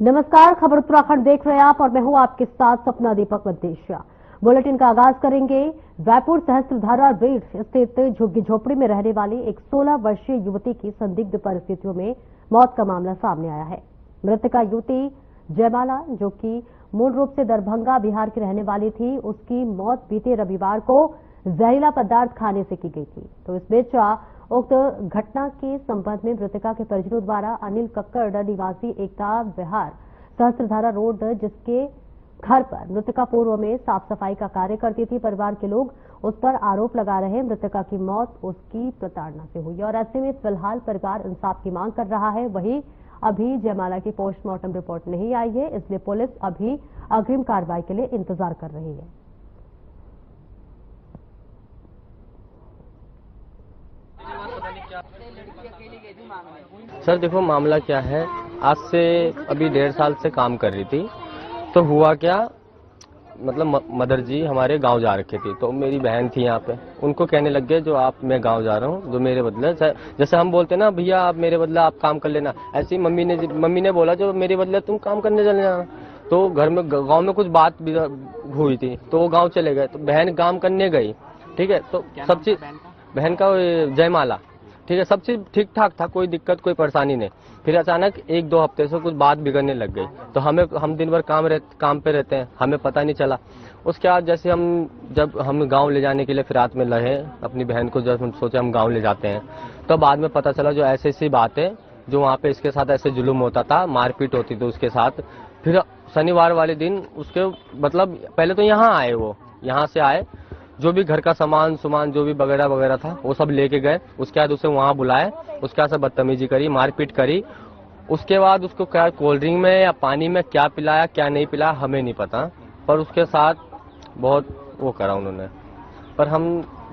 नमस्कार, खबर उत्तराखंड देख रहे हैं आप और मैं हूं आपके साथ सपना दीपक मद्देशिया। बुलेटिन का आगाज करेंगे। रायपुर सहस्त्रधारा रेड स्थित झुग्गी झोपड़ी में रहने वाली एक 16 वर्षीय युवती की संदिग्ध परिस्थितियों में मौत का मामला सामने आया है। मृतका युवती जयमाला, जो कि मूल रूप से दरभंगा बिहार की रहने वाली थी, उसकी मौत बीते रविवार को जहरीला पदार्थ खाने से की गई थी। तो इस बीच उक्त घटना के संबंध में मृतका के परिजनों द्वारा अनिल कक्कड़ निवासी एकता विहार सहस्त्रधारा रोड, जिसके घर पर मृतका पूर्व में साफ सफाई का कार्य करती थी, परिवार के लोग उस पर आरोप लगा रहे हैं मृतका की मौत उसकी प्रताड़ना से हुई और ऐसे में फिलहाल परिवार इंसाफ की मांग कर रहा है। वहीं अभी जयमाला की पोस्टमार्टम रिपोर्ट नहीं आई है, इसलिए पुलिस अभी अग्रिम कार्रवाई के लिए इंतजार कर रही है। सर देखो, मामला क्या है, आज से अभी 1.5 साल से काम कर रही थी। तो हुआ क्या, मतलब मदर जी हमारे गांव जा रखे थी, तो मेरी बहन थी यहाँ पे, उनको कहने लग गए जो आप मैं गांव जा रहा हूँ, जो मेरे बदले, जैसे हम बोलते ना भैया आप मेरे बदले आप काम कर लेना, ऐसे ही मम्मी ने बोला जो मेरे बदले तुम काम करने चले जाना। तो घर में गाँव में कुछ बात हुई थी, तो वो गाँव चले गए, तो बहन काम करने गई। ठीक है, तो सब चीज बहन का जयमाला, ठीक है, सब चीज ठीक ठाक था, कोई दिक्कत कोई परेशानी नहीं। फिर अचानक 1-2 हफ्ते से कुछ बात बिगड़ने लग गई। तो हम दिन भर काम पे रहते हैं, हमें पता नहीं चला। उसके बाद जैसे जब हम गांव ले जाने के लिए फिरात में लगे अपनी बहन को, जब हम सोचे हम गांव ले जाते हैं, तो बाद में पता चला जो ऐसी बात है, जो वहाँ पे इसके साथ ऐसे जुलूम होता था, मारपीट होती थी उसके साथ। फिर शनिवार वाले दिन उसके मतलब पहले तो यहाँ आए, वो यहाँ से आए, जो भी घर का सामान जो भी वगैरह था वो सब लेके गए। उसके बाद उसे वहां बुलाए, उसके बाद से बदतमीजी करी, मारपीट करी। उसके बाद उसको क्या कोल्ड ड्रिंक में या पानी में क्या पिलाया क्या नहीं पिलाया हमें नहीं पता, पर उसके साथ बहुत वो करा उन्होंने। पर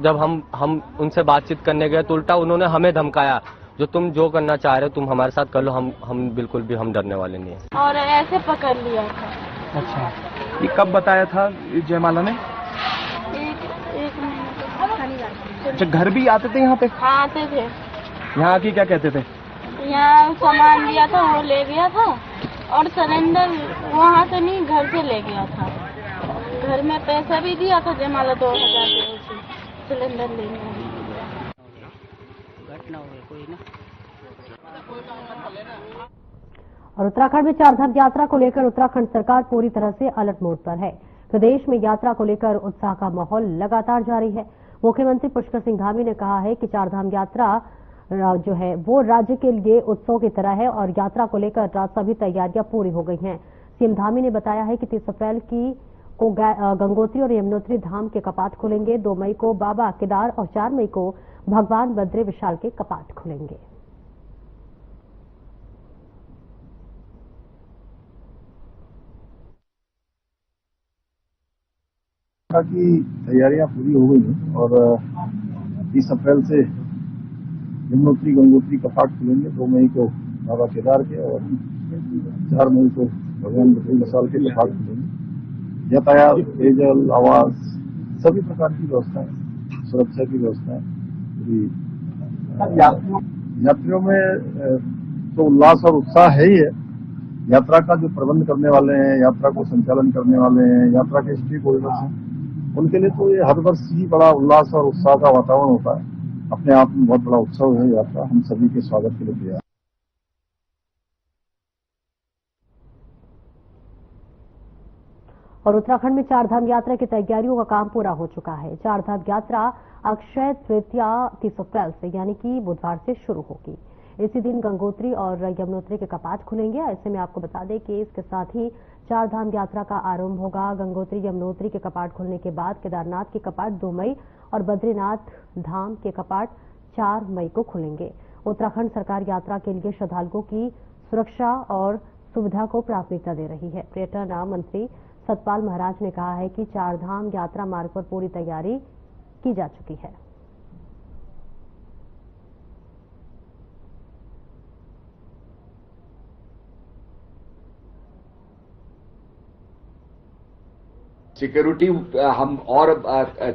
जब हम उनसे बातचीत करने गए तो उल्टा उन्होंने हमें धमकाया, जो तुम जो करना चाह रहे हो तुम हमारे साथ कर लो, हम बिल्कुल भी हम डरने वाले नहीं है। और ऐसे पकड़ लिया था। अच्छा, ये कब बताया था जयमाला ने? अच्छा, घर भी आते थे यहाँ पे? हाँ, आते थे। यहाँ आके क्या कहते थे? यहाँ सामान दिया था, वो ले गया था, और सिलेंडर वहाँ से नहीं घर से ले गया था। घर में पैसा भी दिया था जयमाला 2000 के, सिलेंडर ले गया। घटना हो गई कोई ना। और उत्तराखंड में चारधाम यात्रा को लेकर उत्तराखंड सरकार पूरी तरह से अलर्ट मोड पर है। प्रदेश में यात्रा को लेकर उत्साह का माहौल लगातार जारी है। मुख्यमंत्री पुष्कर सिंह धामी ने कहा है कि चारधाम यात्रा जो है वो राज्य के लिए उत्सव की तरह है और यात्रा को लेकर सभी तैयारियां पूरी हो गई हैं। सीएम धामी ने बताया है कि 30 अप्रैल को गंगोत्री और यमुनोत्री धाम के कपाट खुलेंगे, 2 मई को बाबा केदार और 4 मई को भगवान बद्री विशाल के कपाट खुलेंगे। की तैयारियां पूरी हो गई हैं और 30 अप्रैल से यमुनोत्री गंगोत्री कपाट खुलेंगे, 2 मई को बाबा केदार के और 4 मई को भगवान बद्री विशाल के कपाट खुलेंगे। यातायात, पेयजल, आवास, सभी प्रकार की व्यवस्थाएं, सुरक्षा की व्यवस्थाएं पूरी। यात्रियों में तो उल्लास और उत्साह है ही है। यात्रा का जो प्रबंध करने वाले हैं, यात्रा को संचालन करने वाले हैं, यात्रा के स्टेक होल्डर्स हैं, उनके लिए तो ये हर वर्ष ही बड़ा उल्लास और उत्साह का वातावरण होता है। अपने आप में बहुत बड़ा उत्सव है यात्रा, हम सभी के स्वागत के लिए तैयार। और उत्तराखंड में चारधाम यात्रा की तैयारियों का काम पूरा हो चुका है। चारधाम यात्रा अक्षय तृतीया 30 अप्रैल से यानी कि बुधवार से शुरू होगी। इसी दिन गंगोत्री और यमुनोत्री के कपाट खुलेंगे। ऐसे में आपको बता दें कि इसके साथ ही चारधाम यात्रा का आरंभ होगा। गंगोत्री यमुनोत्री के कपाट खुलने के बाद केदारनाथ के कपाट 2 मई और बद्रीनाथ धाम के कपाट 4 मई को खुलेंगे। उत्तराखंड सरकार यात्रा के लिए श्रद्धालुओं की सुरक्षा और सुविधा को प्राथमिकता दे रही है। पर्यटन मंत्री सतपाल महाराज ने कहा है कि चारधाम यात्रा मार्ग पर पूरी तैयारी की जा चुकी है। सिक्योरिटी हम और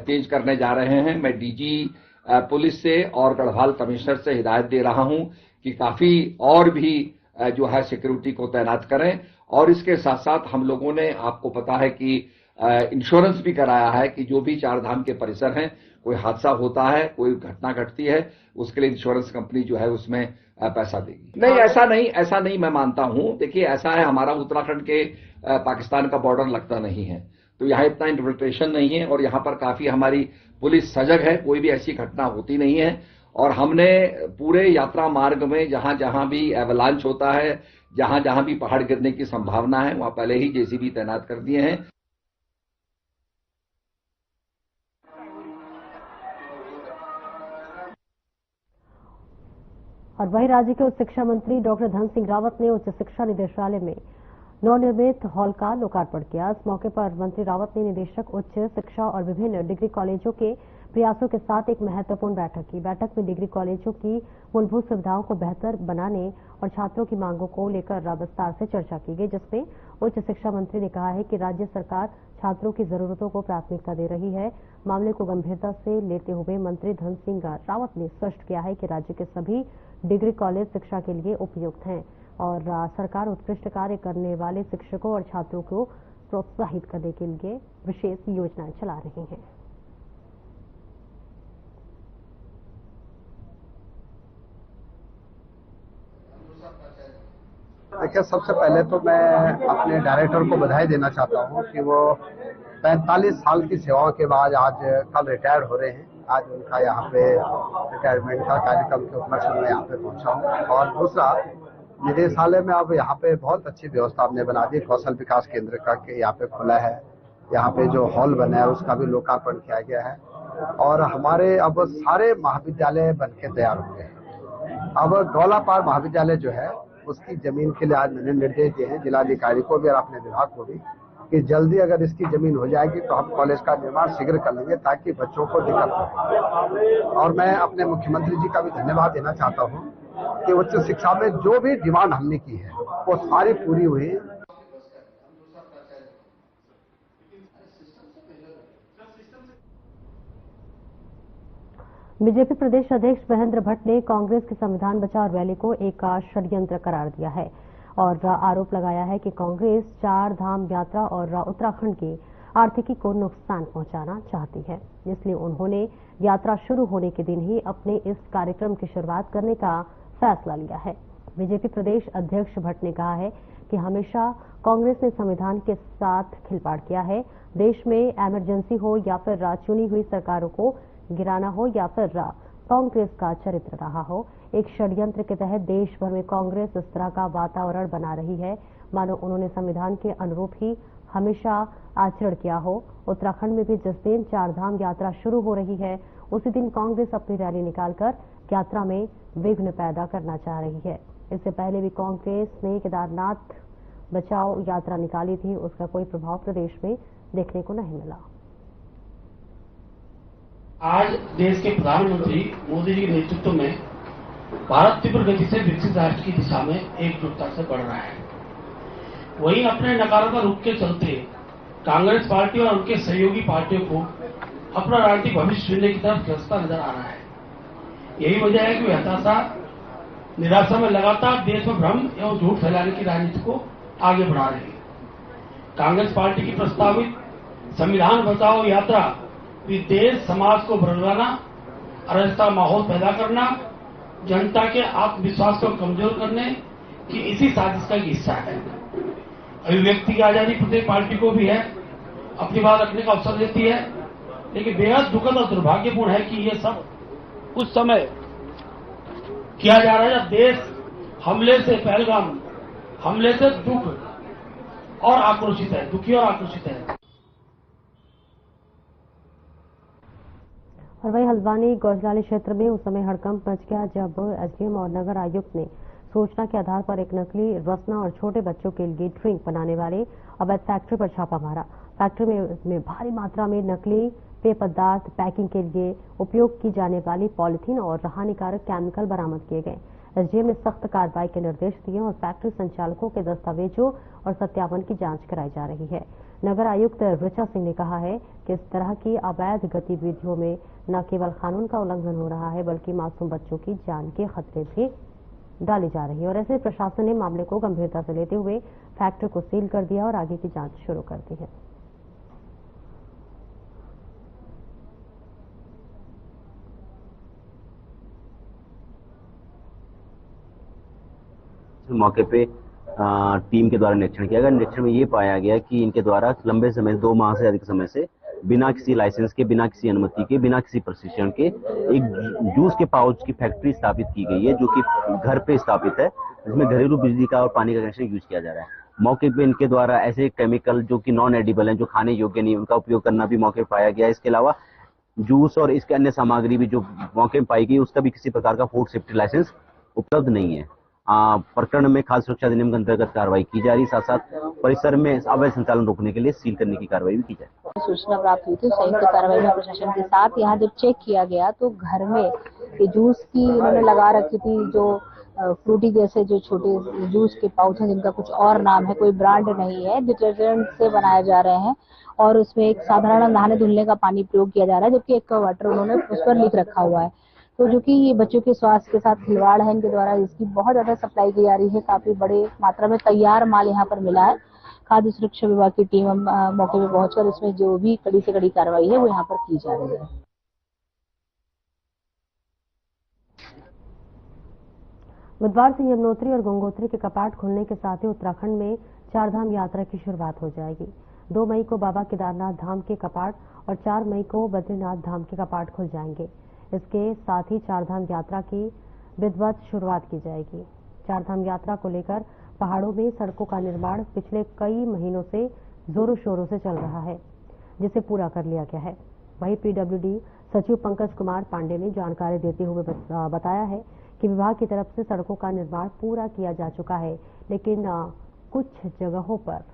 तेज करने जा रहे हैं। मैं डीजी पुलिस से और गढ़वाल कमिश्नर से हिदायत दे रहा हूं कि काफी और भी जो है सिक्योरिटी को तैनात करें और इसके साथ साथ हम लोगों ने, आपको पता है कि इंश्योरेंस भी कराया है कि जो भी चार धाम के परिसर हैं, कोई हादसा होता है, कोई घटना घटती है, उसके लिए इंश्योरेंस कंपनी जो है उसमें पैसा देगी। नहीं, ऐसा नहीं मैं मानता हूं। देखिए, ऐसा है, हमारा उत्तराखंड के पाकिस्तान का बॉर्डर लगता नहीं है, तो यहाँ इतना इंटरप्रिटेशन नहीं है और यहाँ पर काफी हमारी पुलिस सजग है, कोई भी ऐसी घटना होती नहीं है। और हमने पूरे यात्रा मार्ग में जहां जहां भी एवलांच होता है, जहां जहां भी पहाड़ गिरने की संभावना है, वहां पहले ही जेसीबी तैनात कर दिए हैं। और वहीं राज्य के उच्च शिक्षा मंत्री डॉक्टर धन सिंह रावत ने उच्च शिक्षा निदेशालय में नवनिर्मित हॉल का लोकार्पण किया। इस मौके पर मंत्री रावत ने निदेशक उच्च शिक्षा और विभिन्न डिग्री कॉलेजों के प्रयासों के साथ एक महत्वपूर्ण बैठक की। बैठक में डिग्री कॉलेजों की मूलभूत सुविधाओं को बेहतर बनाने और छात्रों की मांगों को लेकर विस्तार से चर्चा की गई, जिसमें उच्च शिक्षा मंत्री ने कहा है कि राज्य सरकार छात्रों की जरूरतों को प्राथमिकता दे रही है। मामले को गंभीरता से लेते हुए मंत्री धन सिंह रावत ने स्पष्ट किया है कि राज्य के सभी डिग्री कॉलेज शिक्षा के लिए उपयुक्त हैं और सरकार उत्कृष्ट कार्य करने वाले शिक्षकों और छात्रों को प्रोत्साहित करने के लिए विशेष योजनाएं चला रही है। देखिए, सबसे पहले तो मैं अपने डायरेक्टर को बधाई देना चाहता हूं कि वो 45 साल की सेवाओं के बाद आज कल रिटायर हो रहे हैं। आज उनका यहाँ पे रिटायरमेंट का कार्यक्रम के उपलक्ष्य में यहाँ पे पहुंचा हूँ। और दूसरा, निदेशालय में अब यहाँ पे बहुत अच्छी व्यवस्था हमने बना दी। कौशल विकास केंद्र का यहाँ पे खुला है, यहाँ पे जो हॉल बना है उसका भी लोकार्पण किया गया है और हमारे अब सारे महाविद्यालय बन के तैयार हो गए हैं। अब गौलापार महाविद्यालय जो है उसकी जमीन के लिए आज मैंने निर्देश दिए हैं जिलाधिकारी को भी और अपने विभाग को भी कि जल्दी अगर इसकी जमीन हो जाएगी तो हम कॉलेज का निर्माण शीघ्र कर लेंगे ताकि बच्चों को दिक्कत हो। और मैं अपने मुख्यमंत्री जी का भी धन्यवाद देना चाहता हूँ कि उच्च शिक्षा में जो भी डिमांड हमने की है वो सारी पूरी हुई। बीजेपी प्रदेश अध्यक्ष महेंद्र भट्ट ने कांग्रेस की संविधान बचाओ रैली को एक षड्यंत्र करार दिया है और आरोप लगाया है कि कांग्रेस चार धाम यात्रा और उत्तराखंड की आर्थिकी को नुकसान पहुंचाना चाहती है। इसलिए उन्होंने यात्रा शुरू होने के दिन ही अपने इस कार्यक्रम की शुरुआत करने का फैसला लिया है। बीजेपी प्रदेश अध्यक्ष भट्ट ने कहा है कि हमेशा कांग्रेस ने संविधान के साथ खिलवाड़ किया है। देश में इमरजेंसी हो या फिर चुनी हुई सरकारों को गिराना हो या फिर कांग्रेस का चरित्र रहा हो, एक षड्यंत्र के तहत देश भर में कांग्रेस इस तरह का वातावरण बना रही है मानो उन्होंने संविधान के अनुरूप ही हमेशा आचरण किया हो। उत्तराखंड में भी जिस दिन चार धाम यात्रा शुरू हो रही है उसी दिन कांग्रेस अपनी रैली निकालकर यात्रा में विघ्न पैदा करना चाह रही है। इससे पहले भी कांग्रेस ने केदारनाथ बचाओ यात्रा निकाली थी, उसका कोई प्रभाव प्रदेश में देखने को नहीं मिला। आज देश के प्रधानमंत्री मोदी जी के नेतृत्व में भारत तीव्र गति से विकसित राष्ट्र की दिशा में एकजुटता से बढ़ रहा है। वहीं अपने नकारात्मक रुख के चलते कांग्रेस पार्टी और उनके सहयोगी पार्टियों को अपना राजनीतिक भविष्य चुनने की तरफ खिसकता नजर आ रहा है। यही वजह है कि वे हताशा निराशा में लगातार देश में भ्रम एवं झूठ फैलाने की राजनीति को आगे बढ़ा रहे हैं। कांग्रेस पार्टी की प्रस्तावित संविधान बचाओ यात्रा भी देश समाज को भड़काना, अराजकता माहौल पैदा करना, जनता के आत्मविश्वास को कमजोर करने की इसी साजिश का हिस्सा है। अभिव्यक्ति की आजादी प्रत्येक पार्टी को भी है, अपनी बात रखने का अवसर देती है, लेकिन बेहद दुखद और दुर्भाग्यपूर्ण है कि ये सब उस समय किया जा रहा है जब देश हमले से, पहलगाम हमले से दुख और आक्रोशित है, दुखी और आक्रोशित है। और वहीं हल्द्वानी गौजलानी क्षेत्र में उस समय हड़कंप मच गया जब एसडीएम और नगर आयुक्त ने सूचना के आधार पर एक नकली रसना और छोटे बच्चों के लिए ड्रिंक बनाने वाले अवैध फैक्ट्री पर छापा मारा। फैक्ट्री में भारी मात्रा में नकली पेय पदार्थ, पैकिंग के लिए उपयोग की जाने वाली पॉलिथीन और हानिकारक केमिकल बरामद किए गए। एसडीएम ने सख्त कार्रवाई के निर्देश दिए और फैक्ट्री संचालकों के दस्तावेजों और सत्यापन की जांच कराई जा रही है। नगर आयुक्त ऋचा सिंह ने कहा है कि इस तरह की अवैध गतिविधियों में न केवल कानून का उल्लंघन हो रहा है बल्कि मासूम बच्चों की जान के खतरे भी डाली जा रही है और ऐसे प्रशासन ने मामले को गंभीरता से लेते हुए फैक्ट्री को सील कर दिया और आगे की जांच शुरू कर दी है। मौके पे टीम के द्वारा निरीक्षण किया गया। निरीक्षण में ये पाया गया कि इनके द्वारा लंबे समय 2 माह से अधिक समय से बिना किसी लाइसेंस के, बिना किसी अनुमति के, बिना किसी प्रशिक्षण के एक जूस के पाउच की फैक्ट्री स्थापित की गई है, जो कि घर पे स्थापित है, जिसमें घरेलू बिजली का और पानी का कनेक्शन यूज किया जा रहा है। मौके पे इनके द्वारा ऐसे केमिकल जो कि नॉन एडिबल हैं, जो खाने योग्य नहीं, उनका उपयोग करना भी मौके पर पाया गया। इसके अलावा जूस और इसके अन्य सामग्री भी जो मौके में पाई गई, उसका भी किसी प्रकार का फूड सेफ्टी लाइसेंस उपलब्ध नहीं है। प्रकरण में खाद्य सुरक्षा अधिनियम के अंतर्गत कार्रवाई की जा रही, साथ साथ परिसर में अवैध संचालन रोकने के लिए सील करने की कार्रवाई भी की जाए। सूचना प्राप्त हुई थी, संयुक्त कार्रवाई में प्रशासन के साथ यहाँ जब चेक किया गया तो घर में ये जूस की इन्होंने लगा रखी थी, जो फ्रूटी जैसे जो छोटे जूस के पाउच हैं जिनका कुछ और नाम है, कोई ब्रांड नहीं है, डिटर्जेंट से बनाए जा रहे हैं और उसमें एक साधारण नहाने धुलने का पानी प्रयोग किया जा रहा है, जबकि एक्वा वाटर उन्होंने उस पर लिख रखा हुआ है। तो जो कि ये बच्चों के स्वास्थ्य के साथ खिलवाड़ है, इनके द्वारा इसकी बहुत ज्यादा सप्लाई की जा रही है। काफी बड़े मात्रा में तैयार माल यहाँ पर मिला है। खाद्य सुरक्षा विभाग की टीम मौके पे पहुंचकर इसमें जो भी कड़ी से कड़ी कार्रवाई है वो यहाँ पर की जा रही है। बुधवार से यमुनोत्री और गंगोत्री के कपाट खुलने के साथ ही उत्तराखंड में चारधाम यात्रा की शुरुआत हो जाएगी। 2 मई को बाबा केदारनाथ धाम के कपाट और 4 मई को बद्रीनाथ धाम के कपाट खुल जाएंगे। इसके साथ ही चारधाम यात्रा की विधिवत शुरुआत की जाएगी। चारधाम यात्रा को लेकर पहाड़ों में सड़कों का निर्माण पिछले कई महीनों से जोरों शोरों से चल रहा है, जिसे पूरा कर लिया गया है। वहीं पीडब्ल्यूडी सचिव पंकज कुमार पांडे ने जानकारी देते हुए बताया है कि विभाग की तरफ से सड़कों का निर्माण पूरा किया जा चुका है, लेकिन कुछ जगहों पर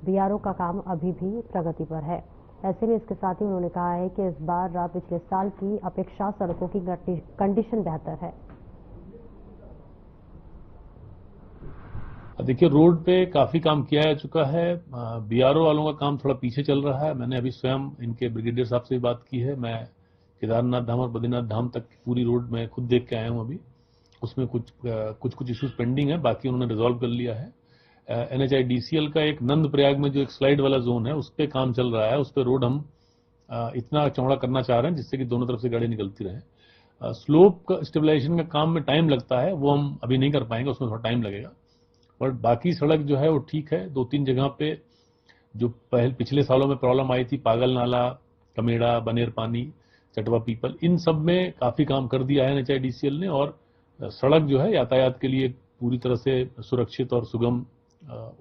बीआरओ का काम अभी भी प्रगति पर है। ऐसे में इसके साथ ही उन्होंने कहा है कि इस बार पिछले साल की अपेक्षा सड़कों की कंडीशन बेहतर है। देखिए, रोड पे काफी काम किया जा चुका है। बीआरओ वालों का काम थोड़ा पीछे चल रहा है। मैंने अभी स्वयं इनके ब्रिगेडियर साहब से भी बात की है। मैं केदारनाथ धाम और बद्रीनाथ धाम तक की पूरी रोड में खुद देख के आया हूं। अभी उसमें कुछ इश्यूज पेंडिंग है, बाकी उन्होंने रिजॉल्व कर लिया है। NHIDCL का एक नंद प्रयाग में जो एक स्लाइड वाला जोन है, उस पर काम चल रहा है। उस पर रोड हम इतना चौड़ा करना चाह रहे हैं जिससे कि दोनों तरफ से गाड़ी निकलती रहे। स्लोप का स्टेबलाइजेशन का काम में टाइम लगता है, वो हम अभी नहीं कर पाएंगे, उसमें थोड़ा टाइम लगेगा। बट बाकी सड़क जो है वो ठीक है। 2-3 जगह पे जो पिछले सालों में प्रॉब्लम आई थी, पागल नाला, कमेड़ा, बनेर पानी, चटवा पीपल, इन सब में काफी काम कर दिया है NHIDCL ने और सड़क जो है यातायात के लिए पूरी तरह से सुरक्षित और सुगम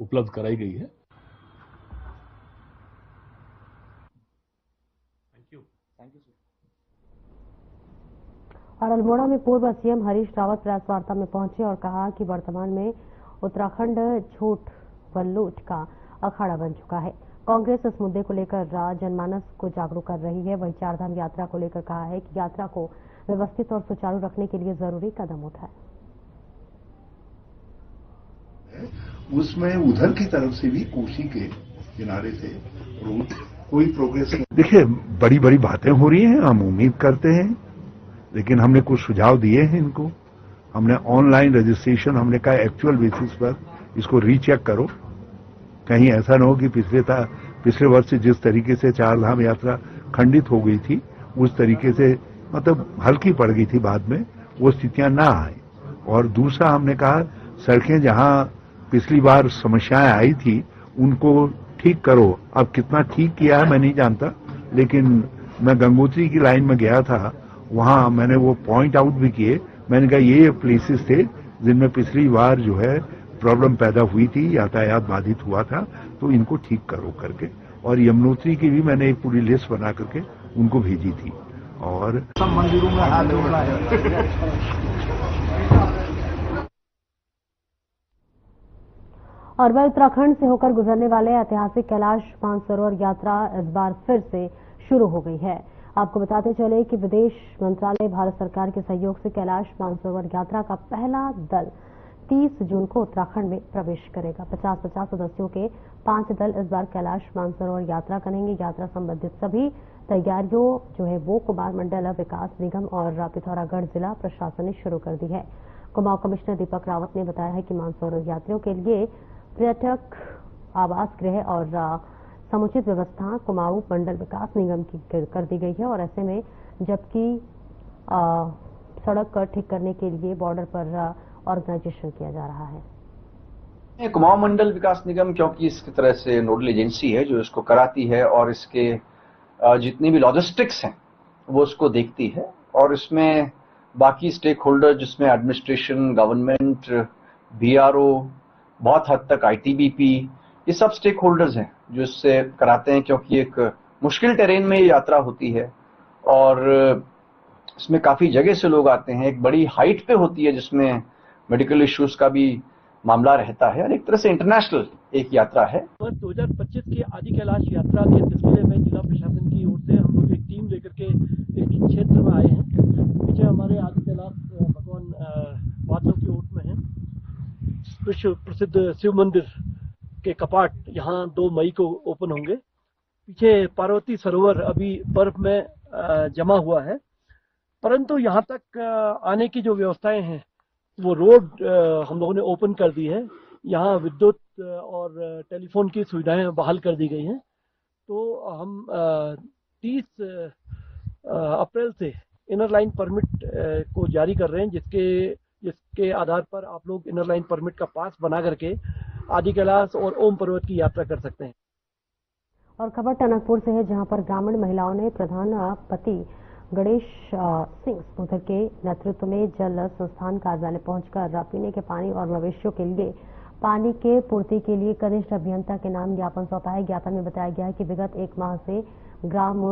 उपलब्ध कराई गई है। Thank you. और अल्मोड़ा में पूर्व सीएम हरीश रावत प्रेस वार्ता में पहुंचे और कहा कि वर्तमान में उत्तराखंड झूठ व लूट का अखाड़ा बन चुका है। कांग्रेस इस मुद्दे को लेकर जनमानस को जागरूक कर रही है। वहीं चारधाम यात्रा को लेकर कहा है कि यात्रा को व्यवस्थित और सुचारू रखने के लिए जरूरी कदम उठाए। उसमें उधर की तरफ से भी कोसी के किनारे से रोड कोई प्रोग्रेस नहीं। देखिए, बड़ी बड़ी बातें हो रही हैं, हम उम्मीद करते हैं, लेकिन हमने कुछ सुझाव दिए हैं इनको। हमने ऑनलाइन रजिस्ट्रेशन, हमने कहा एक्चुअल बेसिस पर इसको रीचेक करो, कहीं ऐसा न हो कि पिछले वर्ष जिस तरीके से चारधाम यात्रा खंडित हो गई थी, उस तरीके से मतलब हल्की पड़ गई थी, बाद में वो स्थितियां ना आए। और दूसरा हमने कहा सड़कें जहां पिछली बार समस्याएं आई थी उनको ठीक करो। अब कितना ठीक किया है मैं नहीं जानता, लेकिन मैं गंगोत्री की लाइन में गया था, वहां मैंने वो पॉइंट आउट भी किए। मैंने कहा ये प्लेसेस थे जिनमें पिछली बार जो है प्रॉब्लम पैदा हुई थी, यातायात बाधित हुआ था, तो इनको ठीक करो करके। और यमुनोत्री की भी मैंने एक पूरी लिस्ट बना करके उनको भेजी थी। और सब मंदिरों में हाथ जोड़ना है। और वह उत्तराखंड से होकर गुजरने वाले ऐतिहासिक कैलाश मानसरोवर यात्रा इस बार फिर से शुरू हो गई है। आपको बताते चले कि विदेश मंत्रालय भारत सरकार के सहयोग से कैलाश मानसरोवर यात्रा का पहला दल 30 जून को उत्तराखंड में प्रवेश करेगा। 50-50 सदस्यों के 5 दल इस बार कैलाश मानसरोवर यात्रा करेंगे। यात्रा संबंधित सभी तैयारियों जो है वो कुमार मंडल विकास निगम और पिथौरागढ़ जिला प्रशासन ने शुरू कर दी है। कुमाऊं कमिश्नर दीपक रावत ने बताया है कि मानसून यात्रियों के लिए पर्यटक आवास गृह और समुचित व्यवस्था कुमाऊं मंडल विकास निगम की कर दी गई है और ऐसे में जबकि सड़क ठीक करने के लिए बॉर्डर पर ऑर्गेनाइजेशन किया जा रहा है। कुमाऊं मंडल विकास निगम क्योंकि इस तरह से नोडल एजेंसी है जो इसको कराती है और इसके जितनी भी लॉजिस्टिक्स हैं वो उसको देखती है और इसमें बाकी स्टेक होल्डर जिसमें एडमिनिस्ट्रेशन, गवर्नमेंट, बीआरओ, बहुत हद तक आईटीबीपी, ये सब स्टेक होल्डर्स हैं जो इससे कराते हैं क्योंकि एक मुश्किल टेरेन में ये यात्रा होती है और इसमें काफी जगह से लोग आते हैं। एक बड़ी हाइट पे होती है जिसमें मेडिकल इश्यूज का भी मामला रहता है और एक तरह से इंटरनेशनल एक यात्रा है। 2025 की आदि कैलाश यात्रा के सिलसिले में जिला प्रशासन की ओर से हम लोग एक टीम लेकर के इस क्षेत्र में आए हैं। पीछे हमारे आदि कैलाश भगवान वासव की ओट में है। विश्व प्रसिद्ध शिव मंदिर के कपाट यहाँ 2 मई को ओपन होंगे। पीछे पार्वती सरोवर अभी बर्फ में जमा हुआ है, परंतु यहाँ तक आने की जो व्यवस्थाएं हैं वो रोड हम लोगों ने ओपन कर दी है। यहाँ विद्युत और टेलीफोन की सुविधाएं बहाल कर दी गई हैं। तो हम 30 अप्रैल से इनर लाइन परमिट को जारी कर रहे हैं, जिसके आधार पर आप लोग इनर लाइन परमिट का पास बना करके आदि कैलाश और ओम पर्वत की यात्रा कर सकते हैं। और खबर टनकपुर से है, जहां पर ग्रामीण महिलाओं ने प्रधानपति गणेश सिंह स्मूथर के नेतृत्व में जल संस्थान कार्यालय पहुंचकर पीने के पानी और मवेशियों के लिए पानी के पूर्ति के लिए कनिष्ठ अभियंता के नाम ज्ञापन सौंपा है। ज्ञापन में बताया गया है कि विगत 1 माह से ग्राम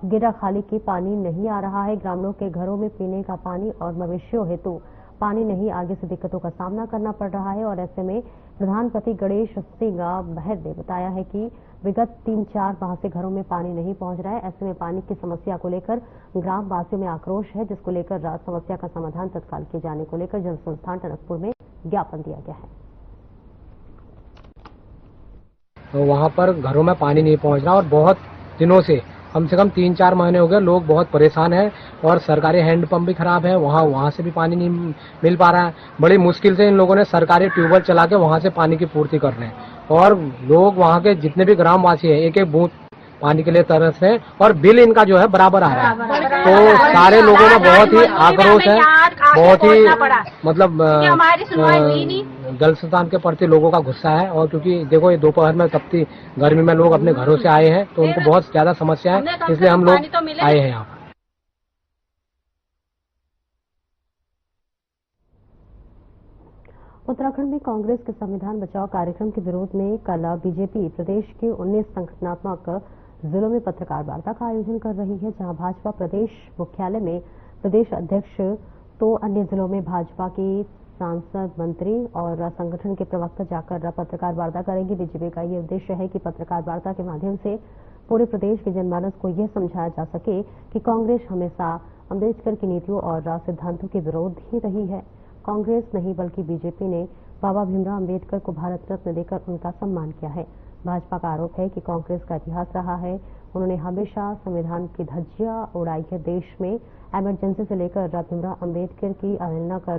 गिराखाली की पानी नहीं आ रहा है। ग्रामीणों के घरों में पीने का पानी और मवेशियों हेतु पानी नहीं आगे से दिक्कतों का सामना करना पड़ रहा है और ऐसे में प्रधानपति गणेश सिंह बहर ने बताया है कि विगत 3-4 माह से घरों में पानी नहीं पहुंच रहा है। ऐसे में पानी की समस्या को लेकर ग्राम वासियों में आक्रोश है, जिसको लेकर समस्या का समाधान तत्काल किए जाने को लेकर जल संस्थान टनकपुर में ज्ञापन दिया गया है। तो वहाँ पर घरों में पानी नहीं पहुंच रहा और बहुत दिनों से कम 3-4 महीने हो गए लोग बहुत परेशान हैं और सरकारी हैंडपंप भी खराब है, वहाँ से भी पानी नहीं मिल पा रहा है। बड़ी मुश्किल से इन लोगों ने सरकारी ट्यूबवेल चला के वहाँ से पानी की पूर्ति कर रहे हैं और लोग वहाँ के जितने भी ग्रामवासी हैं एक एक बूंद पानी के लिए तरस रहे हैं और बिल इनका जो है बराबर आ रहा है। तो सारे लोगों में बहुत ही आक्रोश है, बहुत ही मतलब जल संस्थान के प्रति लोगों का गुस्सा है। और क्योंकि देखो ये दोपहर में तपती गर्मी में लोग अपने घरों से आए हैं तो उनको बहुत ज्यादा समस्या है, इसलिए हम लोग आए हैं यहाँ पर। उत्तराखंड में कांग्रेस के संविधान बचाओ कार्यक्रम के विरोध में कल बीजेपी प्रदेश के 19 संगठनात्मक जिलों में पत्रकार वार्ता का आयोजन कर रही है, जहां भाजपा प्रदेश मुख्यालय में प्रदेश अध्यक्ष तो अन्य जिलों में भाजपा की सांसद, मंत्री और संगठन के प्रवक्ता जाकर पत्रकार वार्ता करेंगे। बीजेपी का ये उद्देश्य है कि पत्रकार वार्ता के माध्यम से पूरे प्रदेश के जनमानस को यह समझाया जा सके कि कांग्रेस हमेशा अम्बेडकर की नीतियों और सिद्धांतों के विरोध ही रही है। कांग्रेस नहीं बल्कि बीजेपी ने बाबा भीमराव अम्बेडकर को भारत रत्न देकर उनका सम्मान किया है। भाजपा का आरोप है कि कांग्रेस का इतिहास रहा है, उन्होंने हमेशा संविधान की धज्जियां उड़ाई है। देश में इमरजेंसी से लेकर भीमराव अम्बेडकर की अवहेलना कर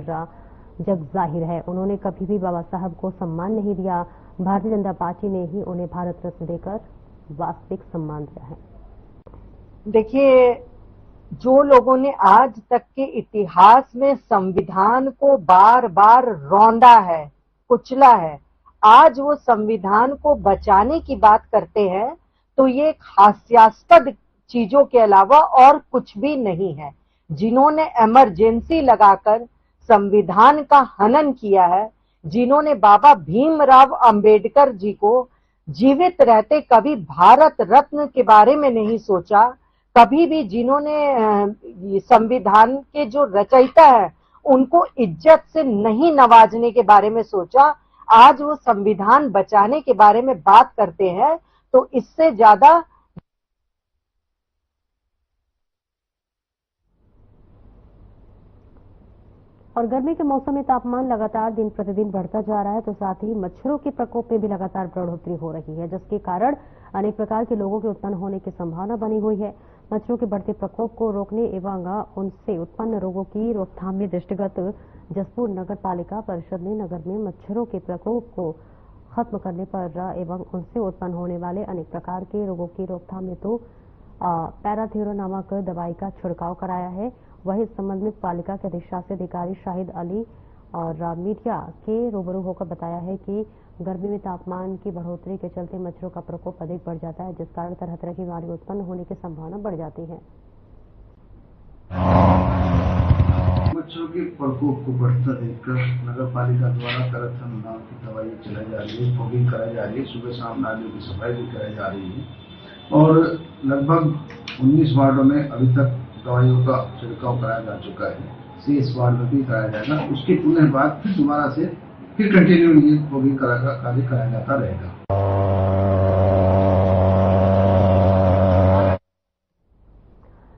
जग जाहिर है, उन्होंने कभी भी बाबा साहब को सम्मान नहीं दिया। भारतीय जनता पार्टी ने ही उन्हें भारत रत्न देकर वास्तविक सम्मान दिया है। देखिए, जो लोगों ने आज तक के इतिहास में संविधान को बार बार रौंदा है, कुचला है, आज वो संविधान को बचाने की बात करते हैं तो ये एक हास्यास्पद चीजों के अलावा और कुछ भी नहीं है। जिन्होंने इमरजेंसी लगाकर संविधान का हनन किया है, जिन्होंने बाबा भीमराव अंबेडकर जी को जीवित रहते कभी भारत रत्न के बारे में नहीं सोचा, कभी भी जिन्होंने संविधान के जो रचयिता है उनको इज्जत से नहीं नवाजने के बारे में सोचा, आज वो संविधान बचाने के बारे में बात करते हैं तो इससे ज्यादा और गर्मी के मौसम में तापमान लगातार दिन प्रतिदिन बढ़ता जा रहा है, तो साथ ही मच्छरों के प्रकोप में भी लगातार बढ़ोतरी हो रही है, जिसके कारण अनेक प्रकार के लोगों के उत्पन्न होने की संभावना बनी हुई है। मच्छरों के बढ़ते प्रकोप को रोकने एवं उनसे उत्पन्न रोगों की रोकथाम के दृष्टिगत जसपुर नगर पालिका परिषद ने नगर में मच्छरों के प्रकोप को खत्म करने पर एवं उनसे उत्पन्न होने वाले अनेक प्रकार के रोगों की रोकथाम हेतु पैराथेरो नामक दवाई का छिड़काव कराया है। वहीं इस संबंध में पालिका के अधिशासी अधिकारी शाहिद अली और मीडिया के रूबरू होकर बताया है कि गर्मी में तापमान की बढ़ोतरी के चलते मच्छरों का प्रकोप अधिक बढ़ जाता है, जिस कारण तरह तरह की बीमारी उत्पन्न होने की संभावना बढ़ जाती है। मच्छरों के प्रकोप को बढ़ता देखकर नगर पालिका द्वारा पैराथेरो नाम की दवाई चलाई जा रही है, फॉगिंग कराई जा रही है, सुबह शाम नालियों की सफाई भी कराई जा रही है और लगभग 19 वार्डों में अभी तक दवाइयों का छिड़काव कराया जा चुका है। शेष वार्ड में भी कराया जाएगा। उसके पुनः बाद दोबारा से फिर कंटिन्यू ये फॉगिंग कार्य कराया जाता रहेगा।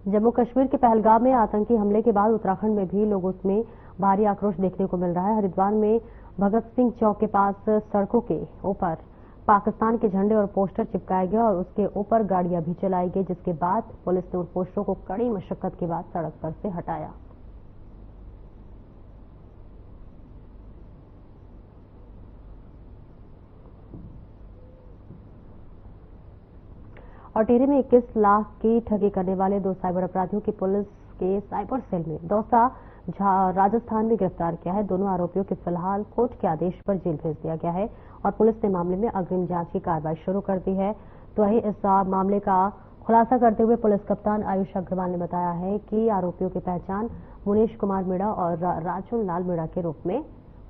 जम्मू कश्मीर के पहलगाम में आतंकी हमले के बाद उत्तराखंड में भी लोगों में भारी आक्रोश देखने को मिल रहा है। हरिद्वार में भगत सिंह चौक के पास सड़कों के ऊपर पाकिस्तान के झंडे और पोस्टर चिपकाए गए और उसके ऊपर गाड़ियां भी चलाई गई, जिसके बाद पुलिस ने उन पोस्टरों को कड़ी मशक्कत के बाद सड़क पर से हटाया। और टेहरी में 21 लाख की ठगी करने वाले 2 साइबर अपराधियों की पुलिस के साइबर सेल में दौसा राजस्थान में गिरफ्तार किया है। दोनों आरोपियों के फिलहाल कोर्ट के आदेश पर जेल भेज दिया गया है और पुलिस ने मामले में अग्रिम जांच की कार्रवाई शुरू कर दी है। तो वहीं इस मामले का खुलासा करते हुए पुलिस कप्तान आयुष अग्रवाल ने बताया है कि आरोपियों की पहचान मुनीश कुमार मीणा और राजन लाल मीणा के रूप में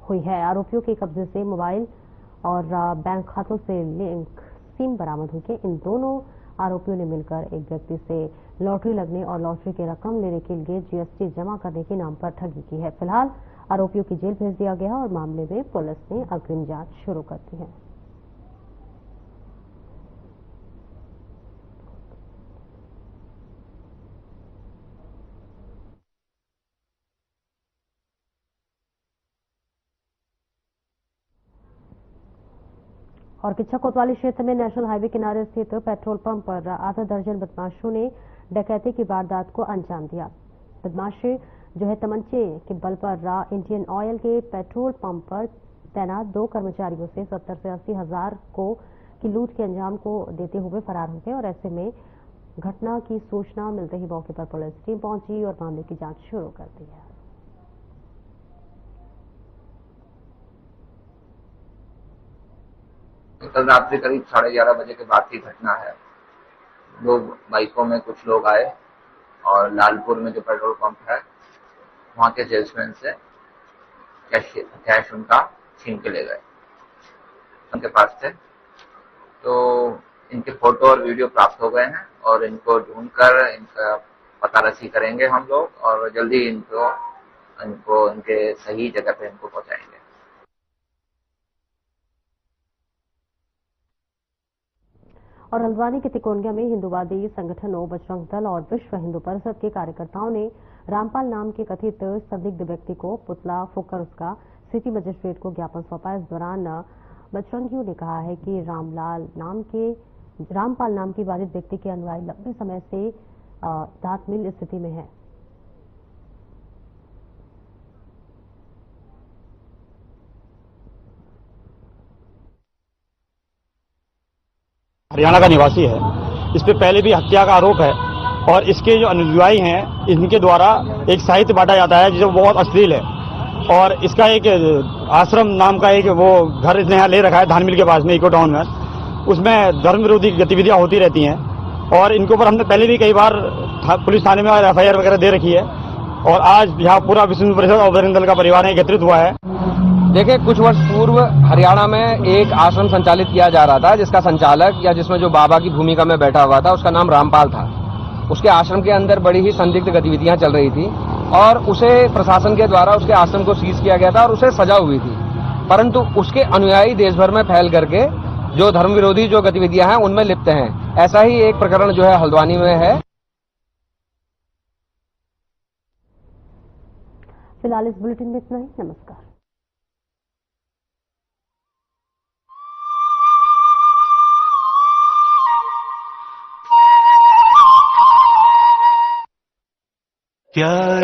हुई है। आरोपियों के कब्जे से मोबाइल और बैंक खातों से लिंक सिम बरामद हुई है। इन दोनों आरोपियों ने मिलकर एक व्यक्ति से लॉटरी लगने और लॉटरी की रकम लेने के लिए जीएसटी जमा करने के नाम पर ठगी की है। फिलहाल आरोपियों की जेल भेज दिया गया और मामले में पुलिस ने अग्रिम जांच शुरू कर दी है। और किच्छा कोतवाली क्षेत्र में नेशनल हाईवे किनारे स्थित पेट्रोल पंप पर आधा दर्जन बदमाशों ने डकैती की वारदात को अंजाम दिया। बदमाशी जो है तमंचे के बल पर इंडियन ऑयल के पेट्रोल पंप पर तैनात 2 कर्मचारियों से 70 से 80 हजार की लूट के अंजाम को देते हुए फरार हो गए और ऐसे में घटना की सूचना मिलते ही मौके पर पुलिस टीम पहुंची और मामले की जांच शुरू कर दी है। कल रात्रि करीब 11:30 बजे के बाद की घटना है। लोग बाइकों में कुछ लोग आए और लालपुर में जो पेट्रोल पंप है वहां के सेल्समैन से कैश उनका छीन के ले गए। उनके पास थे तो इनके फोटो और वीडियो प्राप्त हो गए हैं और इनको ढूंढकर इनका पता रसी करेंगे हम लोग और जल्दी इनको इनके सही जगह पे इनको पहुंचाएंगे। और हल्द्वानी के तिकोनिया में हिंदूवादी संगठनों बजरंग दल और विश्व हिंदू परिषद के कार्यकर्ताओं ने रामपाल नाम के कथित संदिग्ध व्यक्ति को पुतला फूंककर उसका सिटी मजिस्ट्रेट को ज्ञापन सौंपा। इस दौरान बजरंगियों ने कहा है कि रामपाल नाम के बाधित व्यक्ति के अनुयायी लंबे समय से दांतमिल स्थिति में है। हरियाणा का निवासी है। इस पे पहले भी हत्या का आरोप है और इसके जो अनुयायी हैं इनके द्वारा एक साहित्य बांटा जाता है जो बहुत अश्लील है और इसका एक आश्रम नाम का एक वो घर इसने यहाँ ले रखा है धानमिल के पास में इको टाउन में। उसमें धर्म विरोधी गतिविधियां होती रहती हैं और इनके ऊपर हमने पहले भी कई बार पुलिस थाने में FIR वगैरह दे रखी है और आज यहाँ पूरा विश्व हिंदू परिषद और बजरंग दल का परिवार एकत्रित हुआ है। देखिए, कुछ वर्ष पूर्व हरियाणा में एक आश्रम संचालित किया जा रहा था जिसका संचालक या जिसमें जो बाबा की भूमिका में बैठा हुआ था उसका नाम रामपाल था। उसके आश्रम के अंदर बड़ी ही संदिग्ध गतिविधियां चल रही थी और उसे प्रशासन के द्वारा उसके आश्रम को सीज किया गया था और उसे सजा हुई थी, परंतु उसके अनुयायी देश भर में फैल करके जो धर्म विरोधी जो गतिविधियां हैं उनमें लिप्त हैं। ऐसा ही एक प्रकरण जो है हल्द्वानी में है। फिलहाल इस बुलेटिन में इतना ही। नमस्कार। प्यार